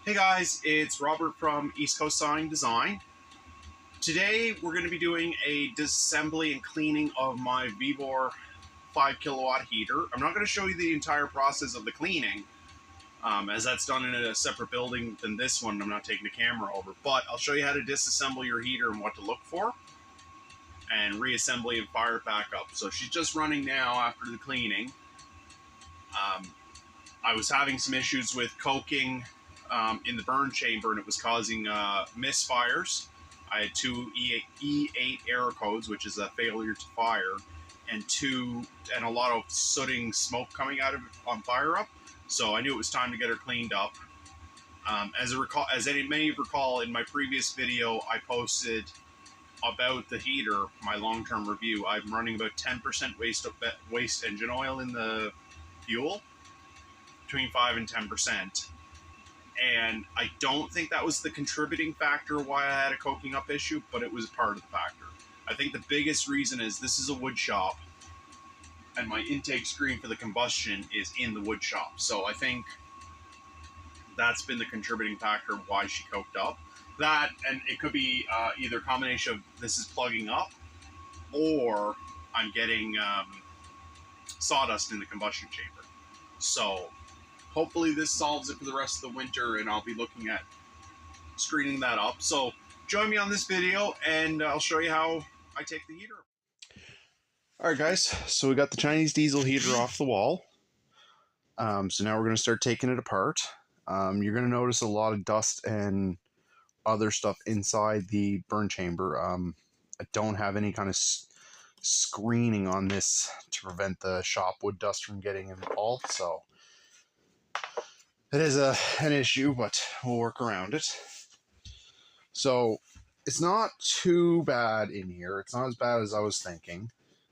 Hey guys, it's Robert from East Coast Sign Design. Today we're going to be doing a disassembly and cleaning of my vevor 5 kilowatt heater. I'm not going to show you the entire process of the cleaning, as that's done in a separate building than this one. I'm not taking the camera over, but I'll show you how to disassemble your heater and what to look for, and reassembly and fire it back up. So she's just running now after the cleaning. I was having some issues with coking in the burn chamber, and it was causing misfires. I had two E8 error codes, which is a failure to fire, and a lot of sooting smoke coming out of it on fire up. So I knew it was time to get her cleaned up. As many recall, in my previous video, I posted about the heater, my long-term review. I'm running about 10% waste engine oil in the fuel, between 5 and 10%. And I don't think that was the contributing factor why I had a coking up issue, but it was part of the factor. I think the biggest reason is this is a wood shop, and my intake screen for the combustion is in the wood shop. So I think that's been the contributing factor why she coked up. That, and it could be either a combination of this is plugging up, or I'm getting sawdust in the combustion chamber. So hopefully this solves it for the rest of the winter, and I'll be looking at screening that up. So join me on this video, and I'll show you how I take the heater. Alright guys, so we got the Chinese diesel heater off the wall. So now we're going to start taking it apart. You're going to notice a lot of dust and other stuff inside the burn chamber. I don't have any kind of screening on this to prevent the shop wood dust from getting involved, so it is an issue, but we'll work around it. So it's not too bad in here. It's not as bad as I was thinking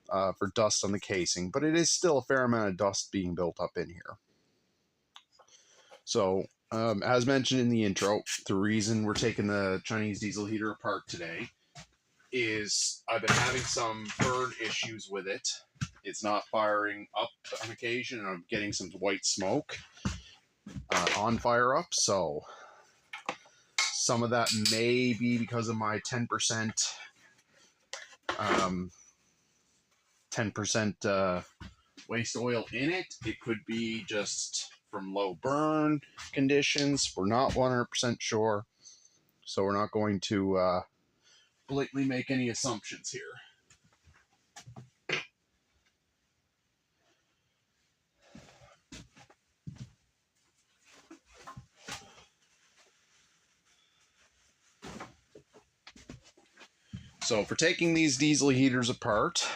for dust on the casing, but it is still a fair amount of dust being built up in here. So as mentioned in the intro, the reason we're taking the Chinese diesel heater apart today is I've been having some burn issues with it. It's not firing up on occasion, and I'm getting some white smoke on fire up. So some of that may be because of my 10% waste oil in it. It could be just from low burn conditions. We're not 100% sure, so we're not going to blatantly make any assumptions here. So for taking these diesel heaters apart,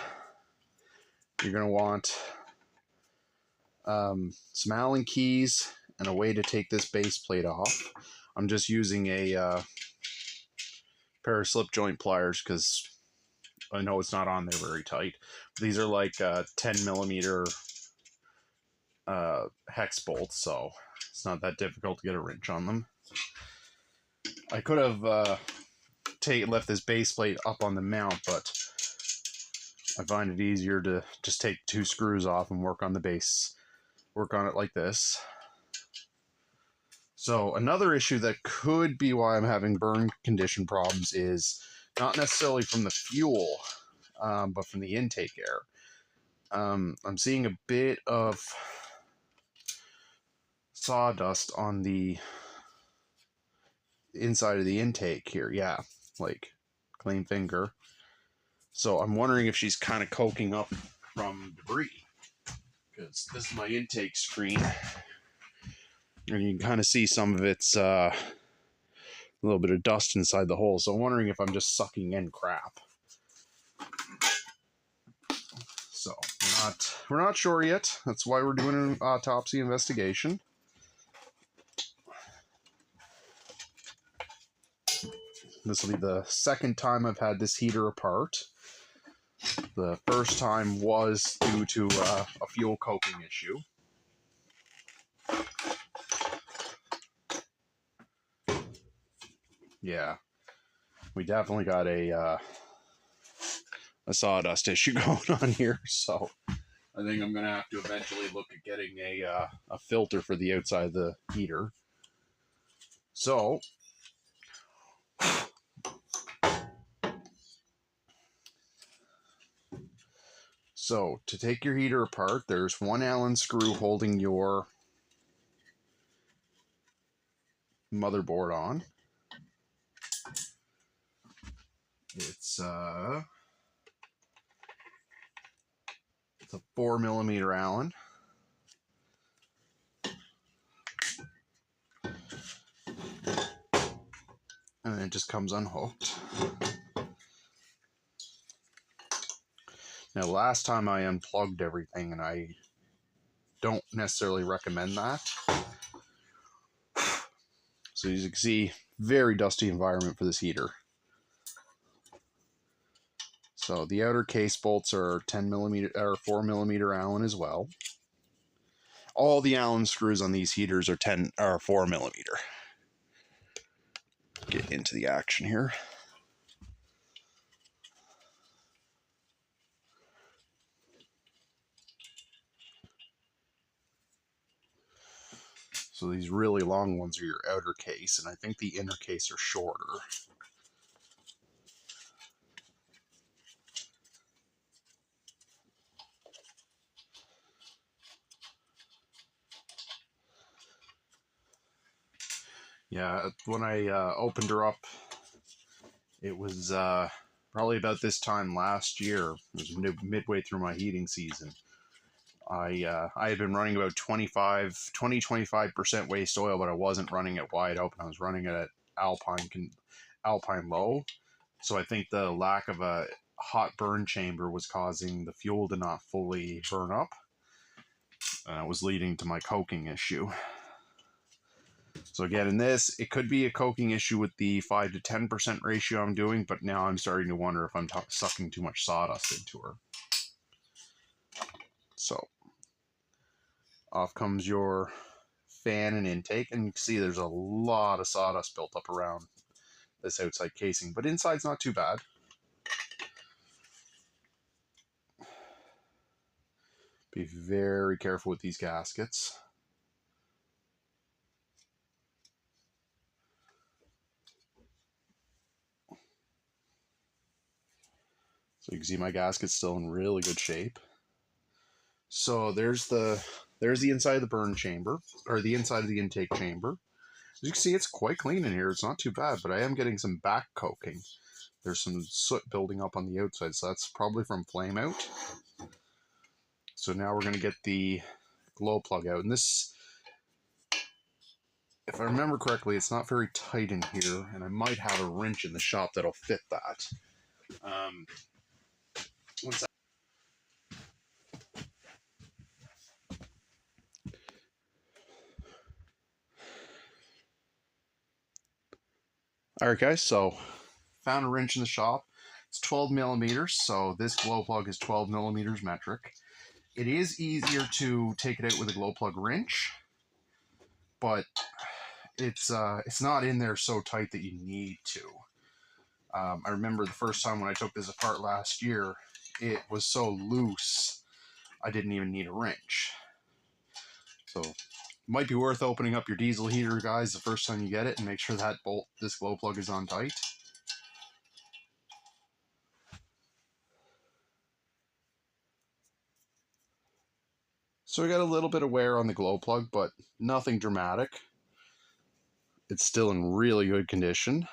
you're going to want some Allen keys and a way to take this base plate off. I'm just using a pair of slip joint pliers because I know it's not on there very tight. These are like 10 millimeter hex bolts, so it's not that difficult to get a wrench on them. I could have left this base plate up on the mount, but I find it easier to just take 2 screws off and work on the base. Work on it like this. So another issue that could be why I'm having burn condition problems is not necessarily from the fuel, but from the intake air. I'm seeing a bit of sawdust on the inside of the intake here. Yeah, like clean finger. So I'm wondering if she's kind of coking up from debris, because this is my intake screen, and you can kind of see some of it's a little bit of dust inside the hole. So I'm wondering if I'm just sucking in crap. So we're not sure yet. That's why we're doing an autopsy investigation. This will be the second time I've had this heater apart. The first time was due to a fuel coking issue. Yeah, we definitely got a sawdust issue going on here, so I think I'm going to have to eventually look at getting a filter for the outside of the heater. So to take your heater apart, there's one Allen screw holding your motherboard on. It's a 4mm Allen. And it just comes unhooked. Now, last time I unplugged everything, and I don't necessarily recommend that. So as you can see, very dusty environment for this heater. So the outer case bolts are 10mm or 4mm Allen as well. All the Allen screws on these heaters are 4mm. Get into the action here. So these really long ones are your outer case, and I think the inner case are shorter. Yeah, when I opened her up, it was probably about this time last year. It was midway through my heating season. I had been running about 25% waste oil, but I wasn't running it wide open. I was running it at Alpine low. So I think the lack of a hot burn chamber was causing the fuel to not fully burn up. It was leading to my coking issue. So again, in this, it could be a coking issue with the 5 to 10% ratio I'm doing, but now I'm starting to wonder if I'm sucking too much sawdust into her. So off comes your fan and intake, and you can see there's a lot of sawdust built up around this outside casing, but inside's not too bad. Be very careful with these gaskets. So you can see my gasket's still in really good shape. So there's the inside of the burn chamber, or the inside of the intake chamber. As you can see, it's quite clean in here. It's not too bad, but I am getting some back coking. There's some soot building up on the outside, so that's probably from flame out. So now we're going to get the glow plug out. And this, if I remember correctly, it's not very tight in here, and I might have a wrench in the shop that'll fit that. Once I Alright guys, so found a wrench in the shop. It's 12 millimeters, so this glow plug is 12 millimeters metric. It is easier to take it out with a glow plug wrench, but it's not in there so tight that you need to. I remember the first time when I took this apart last year, it was so loose I didn't even need a wrench. So it might be worth opening up your diesel heater, guys, the first time you get it, and make sure that this glow plug is on tight. So we got a little bit of wear on the glow plug, but nothing dramatic. It's still in really good condition.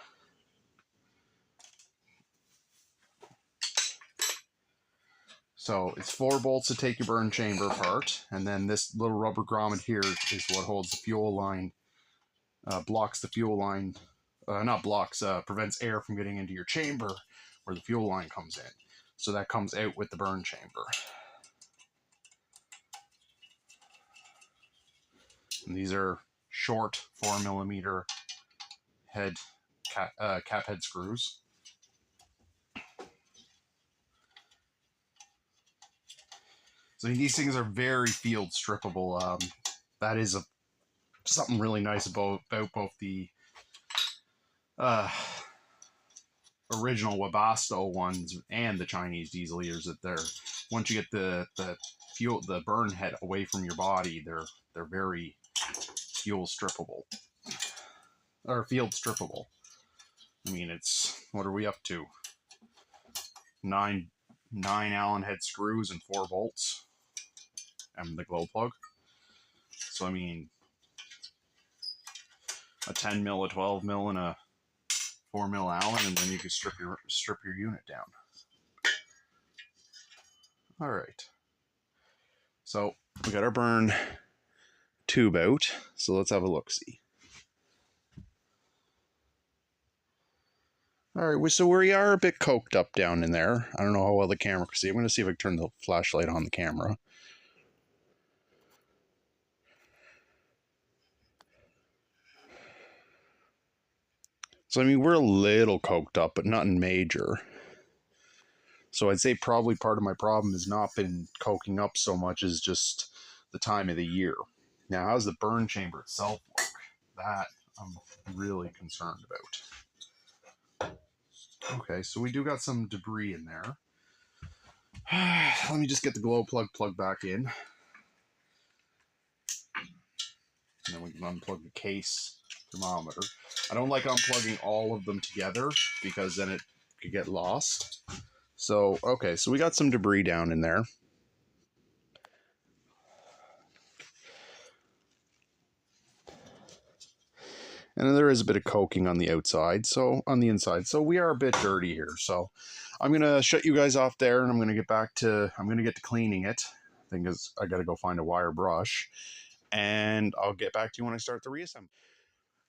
So it's 4 bolts to take your burn chamber apart, and then this little rubber grommet here is what holds the fuel line, blocks the fuel line, prevents air from getting into your chamber where the fuel line comes in. So that comes out with the burn chamber. And these are short 4 millimeter head cap head screws. So these things are very field strippable. That is something really nice about both the original Webasto ones and the Chinese diesel heaters, that they're, once you get the burn head away from your body, they're very fuel strippable. or field strippable. I mean, it's, what are we up to? Nine Allen head screws and 4 bolts, and the glow plug. So I mean, a 10 mil, a 12 mil, and a 4 mil Allen, and then you can strip your unit down. All right. So we got our burn tube out. So let's have a look-see. All right, so we are a bit coked up down in there. I don't know how well the camera can see. I'm going to see if I can turn the flashlight on the camera. So, I mean, we're a little coked up, but nothing major. So I'd say probably part of my problem has not been coking up so much as just the time of the year. Now, how's the burn chamber itself look? That I'm really concerned about. Okay, so we do got some debris in there. Let me just get the glow plug plugged back in. And then we can unplug the case thermometer. I don't like unplugging all of them together because then it could get lost. So, okay, so we got some debris down in there. And there is a bit of coking on the outside, so on the inside. So we are a bit dirty here. So I'm going to shut you guys off there, and I'm going to get to cleaning it. I think I got to go find a wire brush, and I'll get back to you when I start the reassembly.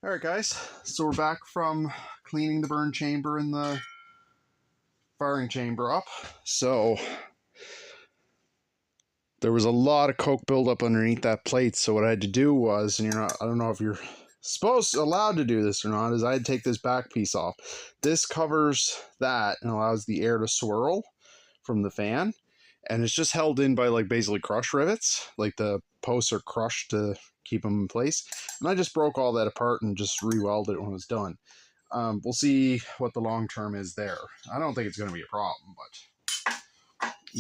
All right, guys. So we're back from cleaning the burn chamber and the firing chamber up. So there was a lot of coke buildup underneath that plate. So what I had to do was, and I don't know if you're allowed to do this or not, is I had to take this back piece off. This covers that and allows the air to swirl from the fan, and it's just held in by like basically crush rivets. Like the posts are crushed to keep them in place, and I just broke all that apart and just re-welded it when it was done. We'll see what the long term is there. I don't think it's going to be a problem, but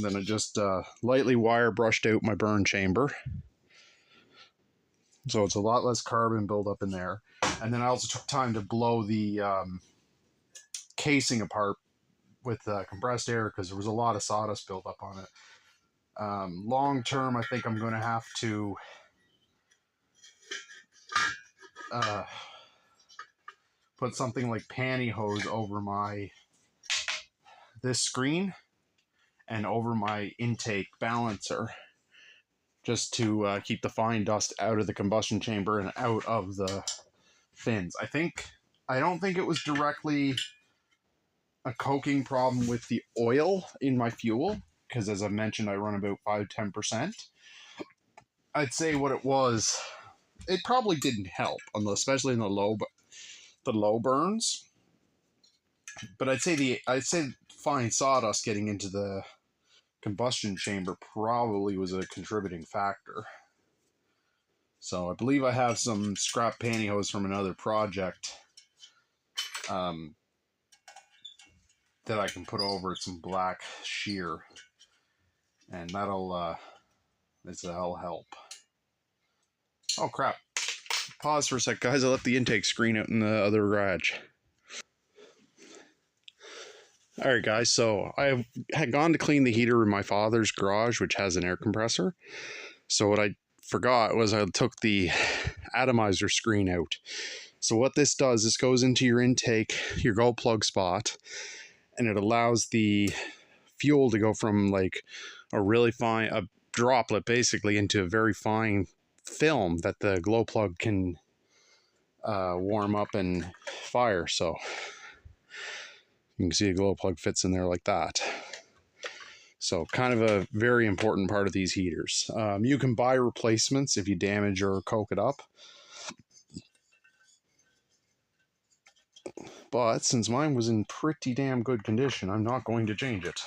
then I just lightly wire brushed out my burn chamber. So it's a lot less carbon buildup in there. And then I also took time to blow the casing apart with compressed air because there was a lot of sawdust buildup on it. Long term, I think I'm going to have to put something like pantyhose over this screen and over my intake balancer, just to keep the fine dust out of the combustion chamber and out of the fins. I don't think it was directly a coking problem with the oil in my fuel, because as I mentioned, I run about 5-10%. I'd say what it was, it probably didn't help, especially in the low burns. But I'd say fine sawdust getting into the combustion chamber probably was a contributing factor. So I believe I have some scrap pantyhose from another project that I can put over some black shear, and that'll help. Oh crap. Pause for a sec, guys. I left the intake screen out in the other garage. Alright guys, so I had gone to clean the heater in my father's garage, which has an air compressor. So what I forgot was I took the atomizer screen out. So what this does, this goes into your intake, your glow plug spot, and it allows the fuel to go from like a droplet basically into a very fine film that the glow plug can warm up and fire. So you can see a glow plug fits in there like that. So kind of a very important part of these heaters. You can buy replacements if you damage or coke it up. But since mine was in pretty damn good condition, I'm not going to change it.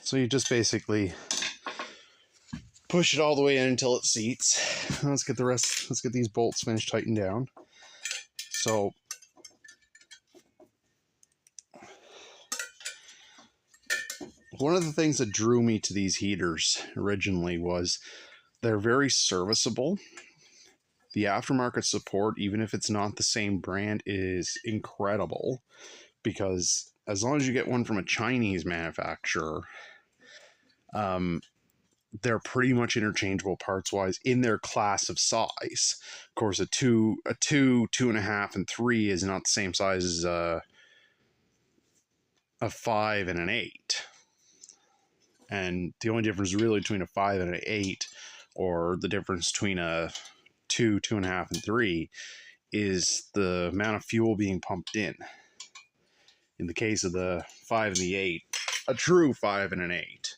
So you just basically push it all the way in until it seats. Let's get these bolts finished tightened down. So one of the things that drew me to these heaters originally was they're very serviceable. The aftermarket support, even if it's not the same brand, is incredible, because as long as you get one from a Chinese manufacturer, they're pretty much interchangeable parts wise in their class of size. Of course, a two, 2.5, and 3 is not the same size as a 5 and an 8. And the only difference really between a 5 and an 8, or the difference between a 2, 2.5, and 3, is the amount of fuel being pumped in. In the case of the 5 and the 8, a true 5 and an 8,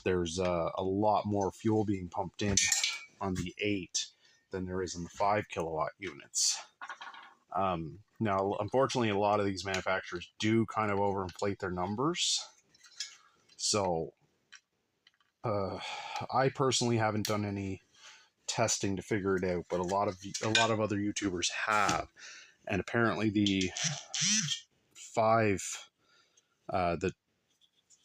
there's a lot more fuel being pumped in on the 8 than there is in the 5 kilowatt units. Now, unfortunately, a lot of these manufacturers do kind of overinflate their numbers. So, I personally haven't done any testing to figure it out, but a lot of other YouTubers have, and apparently the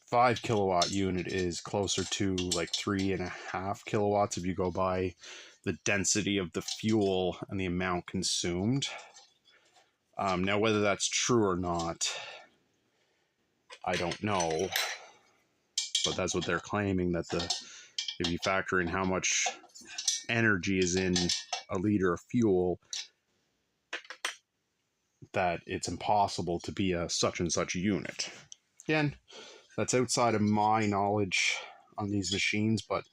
5 kilowatt unit is closer to like 3.5 kilowatts if you go by the density of the fuel and the amount consumed. Now, whether that's true or not, I don't know, but that's what they're claiming, that if you factor in how much energy is in a liter of fuel, that it's impossible to be a such and such unit. Again, that's outside of my knowledge on these machines, but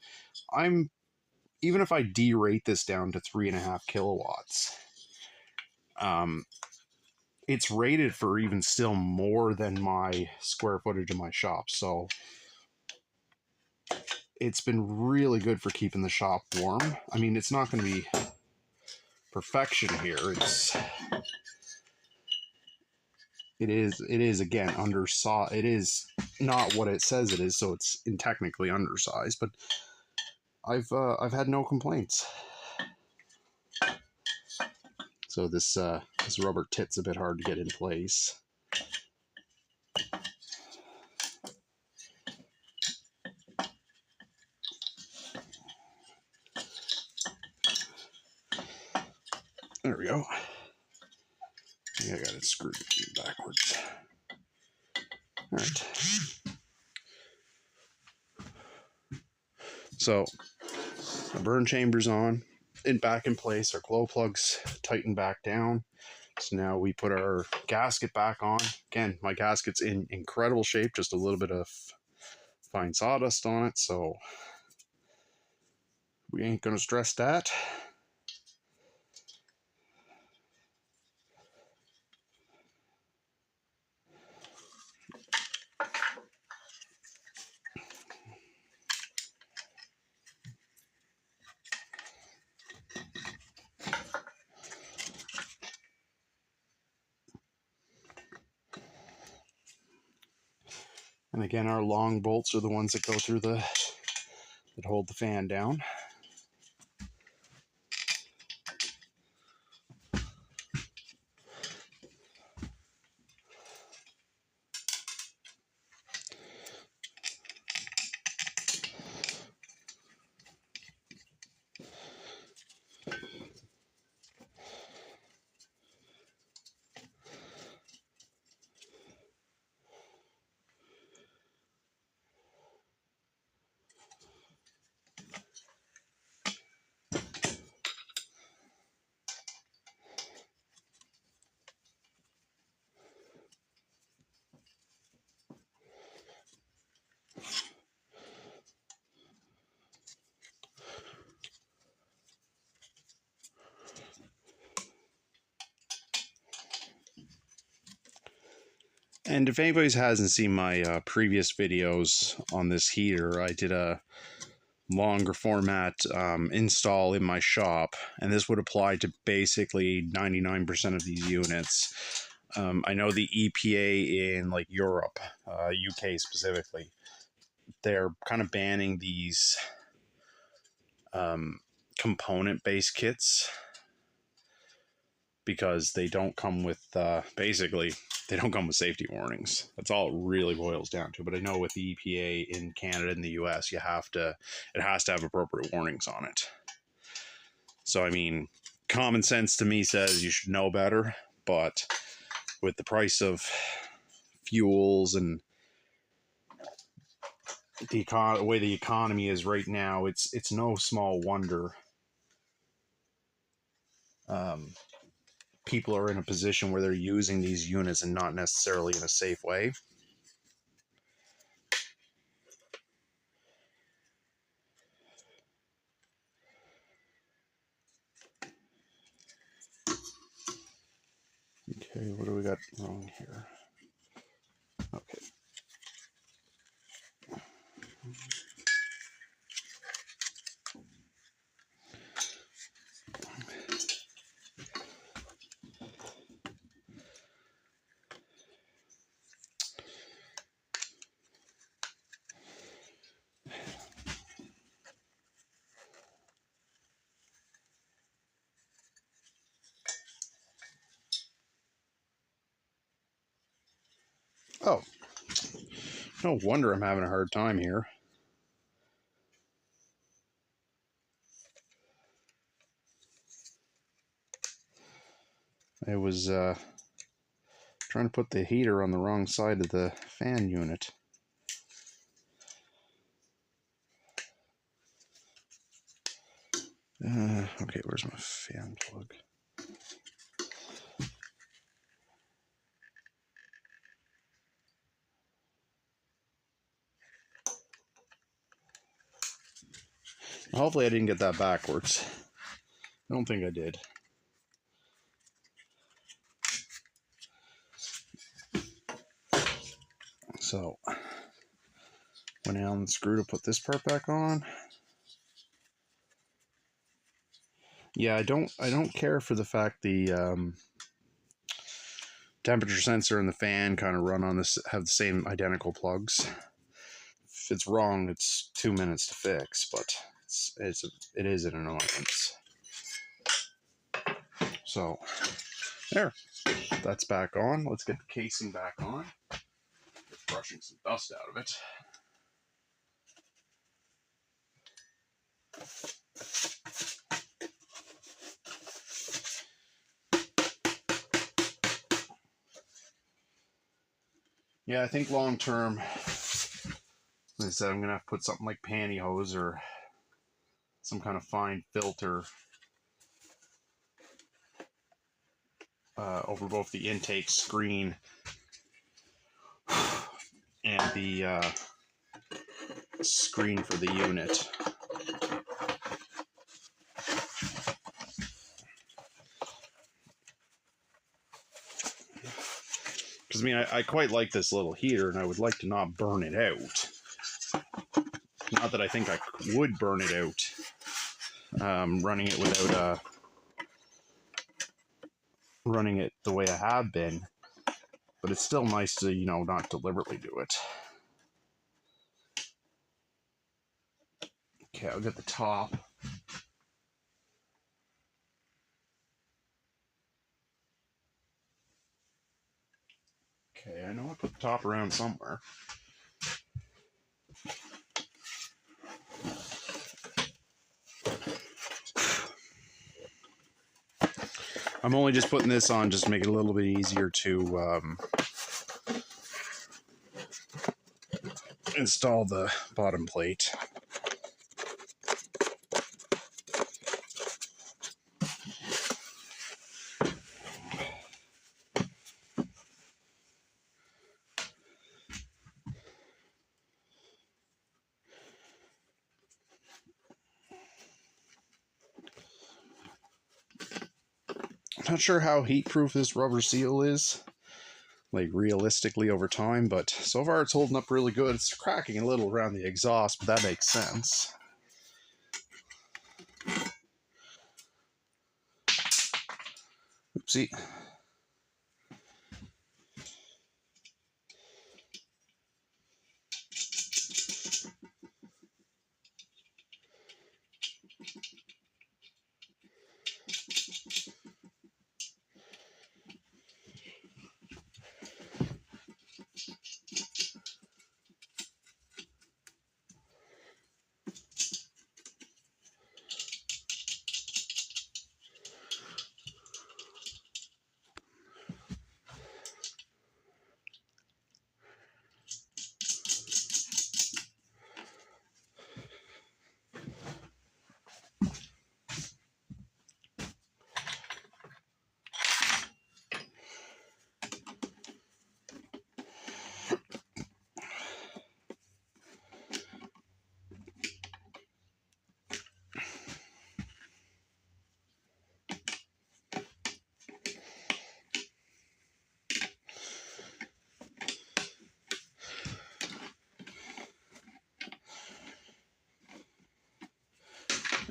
even if I derate this down to 3.5 kilowatts, it's rated for even still more than my square footage of my shop. So it's been really good for keeping the shop warm. I mean, it's not going to be perfection here. It is again undersized. It is not what it says it is, so it's technically undersized. But I've had no complaints. So this rubber tit's a bit hard to get in place. There we go. I think I got it screwed backwards. All right. So the burn chamber's on and back in place. Our glow plugs tightened back down. So now we put our gasket back on. Again, my gasket's in incredible shape, just a little bit of fine sawdust on it, so we ain't gonna stress that. And again, our long bolts are the ones that go through that hold the fan down. And if anybody hasn't seen my previous videos on this heater, I did a longer format install in my shop, and this would apply to basically 99% of these units. I know the EPA in like Europe, UK specifically, they're kind of banning these component-based kits. because they don't come with, basically, they don't come with safety warnings. That's all it really boils down to. But I know with the EPA in Canada and the US, it has to have appropriate warnings on it. So, I mean, common sense to me says you should know better, but with the price of fuels and the way the economy is right now, it's no small wonder people are in a position where they're using these units and not necessarily in a safe way. Okay, what do we got wrong here? Okay. Oh, no wonder I'm having a hard time here. I was trying to put the heater on the wrong side of the fan unit. Okay, where's my fan plug? Hopefully I didn't get that backwards. I don't think I did. So, went down the screw to put this part back on. Yeah, I don't care for the fact the temperature sensor and the fan kind of run on this, have the same identical plugs. If it's wrong, it's 2 minutes to fix, but it is an annoyance. So there, that's back on. Let's get the casing back on. Just brushing some dust out of it. Yeah, I think long term, like I said, I'm gonna have to put something like pantyhose or some kind of fine filter over both the intake screen and the screen for the unit. Because, I mean, I quite like this little heater, and I would like to not burn it out. Not that I think I would burn it out, running it without running it the way I have been. But it's still nice to, you know, not deliberately do it. Okay, I'll get the top. Okay, I know I put the top around somewhere. I'm only just putting this on just to make it a little bit easier to install the bottom plate. I'm not sure how heat-proof this rubber seal is, like realistically over time, but so far it's holding up really good. It's cracking a little around the exhaust, but that makes sense. Oopsie.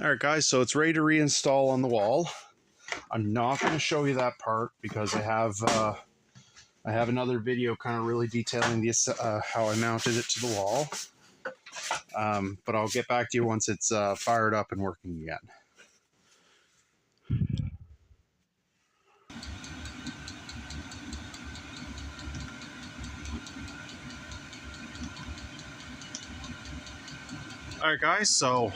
Alright guys, so it's ready to reinstall on the wall. I'm not going to show you that part because I have another video kind of really detailing this, how I mounted it to the wall. But I'll get back to you once it's fired up and working again. Alright guys, so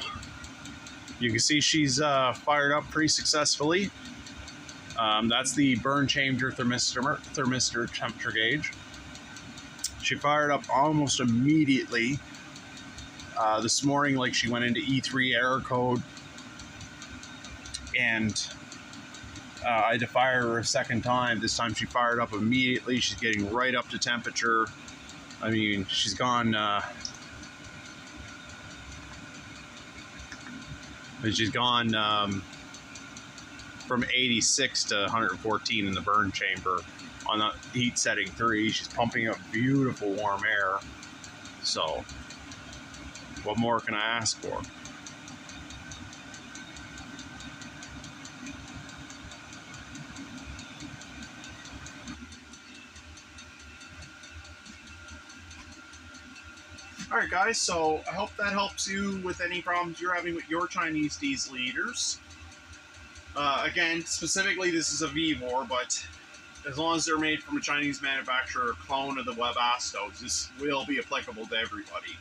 you can see she's fired up pretty successfully. That's the burn chamber thermistor temperature gauge. She fired up almost immediately. This morning, like, she went into E3 error code, and I had to fire her a second time. This time she fired up immediately. She's getting right up to temperature. I mean, she's gone from 86 to 114 in the burn chamber on the heat setting 3. She's pumping up beautiful warm air. So what more can I ask for? Alright guys, so I hope that helps you with any problems you're having with your Chinese diesel heaters. Again, specifically this is a vevor, but as long as they're made from a Chinese manufacturer, a clone of the Webasto's, this will be applicable to everybody.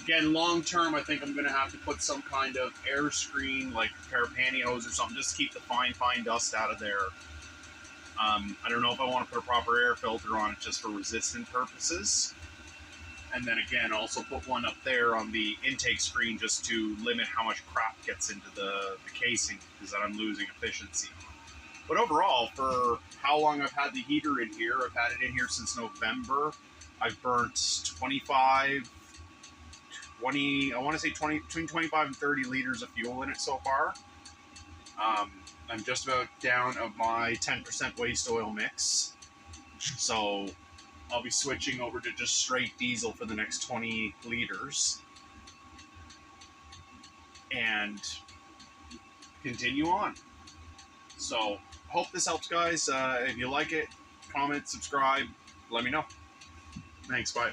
Again, long term, I think I'm going to have to put some kind of air screen, like a pair of pantyhose or something, just to keep the fine dust out of there. I don't know if I want to put a proper air filter on it just for resistant purposes. And then again, also put one up there on the intake screen just to limit how much crap gets into the casing, because then I'm losing efficiency. But overall, for how long I've had the heater in here, I've had it in here since November. I've burnt 20, I want to say between 25 and 30 liters of fuel in it so far. I'm just about down of my 10% waste oil mix. So I'll be switching over to just straight diesel for the next 20 liters. And continue on. So hope this helps, guys. If you like it, comment, subscribe, let me know. Thanks, bye.